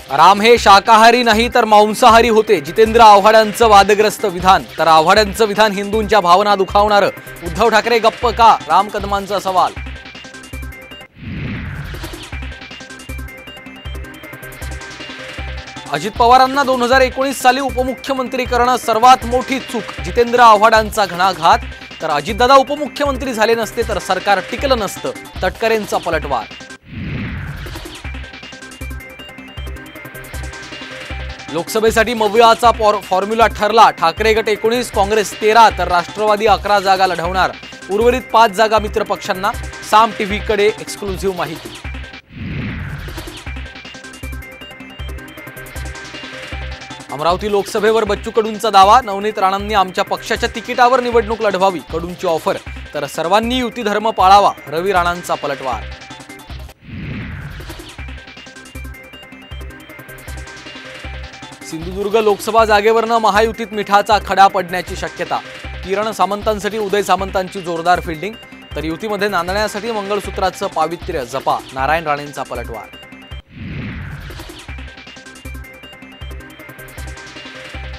राम हे शाकाहारी नाही तर मांसाहारी होते, जितेंद्र आव्हाडांचं वादग्रस्त विधान। तर आव्हाडांचं विधान हिंदूंच्या भावना दुखावणारं, उद्धव ठाकरे गप्प का, राम कदमांचा सवाल। अजित पवारांना 2019 साली उपमुख्यमंत्री करणं सर्वात मोठी चूक, जितेंद्र आव्हाडांचा घणाघात। तर अजितदादा उपमुख्यमंत्री झाले नसते तर सरकार टिकलं नसतं, तटकरेंचा पलटवार। लोकसभेसाठी मविआचा फॉर्म्युला ठरला, ठाकरे गट 19, काँग्रेस 13 तर राष्ट्रवादी 11 जागा लढवणार। उर्वरित 5 जागा मित्र पक्षांना। साम टीव्हीकडे एक्सक्लुझिव्ह माहिती। अमरावती लोकसभेवर बच्चू कडूंचा दावा, नवनीत राणांनी आमच्या पक्षाच्या तिकिटावर निवडणूक लढवावी, कडूंची ऑफर। तर सर्वांनी युती धर्म पाळावा, रवी राणांचा पलटवार। सिंधुदुर्ग लोकसभा जागेवरनं महायुतीत मिठाचा खडा पडण्याची शक्यता, किरण सामंतांसाठी उदय सामंतांची जोरदार फिल्डिंग। तर युतीमध्ये नांदण्यासाठी मंगळसूत्राचं पावित्र्य जपा, नारायण राणेंचा पलटवार।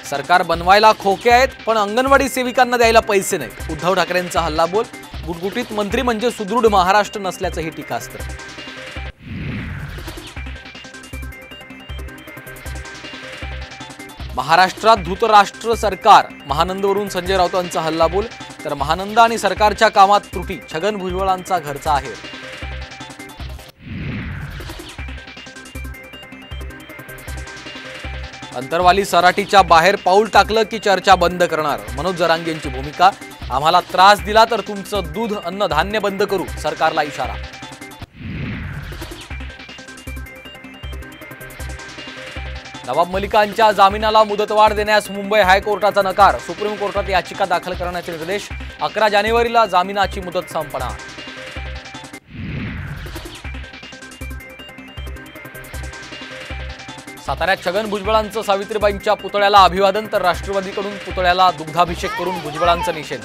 सरकार बनवायला खोके आहेत पण अंगणवाडी सेविकांना द्यायला पैसे नाहीत, उद्धव ठाकरेंचा हल्लाबोल। गुटगुटीत मंत्री म्हणजे सुदृढ महाराष्ट्र नसल्याचंही टीकास्त्र। महाराष्ट्रात धृतराष्ट्र सरकार, महानंदवरून संजय राऊतांचा हल्लाबोल। तर महानंद आणि सरकारच्या कामात त्रुटी, छगन भुजबळांचा घरचा आहे। अंतरवाली सराटीच्या बाहेर पाऊल टाकलं की चर्चा बंद करणार, मनोज जरांगेंची भूमिका। आम्हाला त्रास दिला तर तुमचं दूध अन्न धान्य बंद करू, सरकारला इशारा। नवाब मलिकांच्या जामिनाला मुदतवाढ देण्यास मुंबई हायकोर्टाचा नकार, सुप्रीम कोर्टात याचिका दाखल करण्याचे निर्देश। 11 जानेवारीला जामिनाची मुदत संपणार। साताऱ्यात छगन भुजबळांचं सावित्रीबाईंच्या पुतळ्याला अभिवादन, तर राष्ट्रवादीकडून पुतळ्याला दुग्धाभिषेक करून भुजबळांचा निषेध।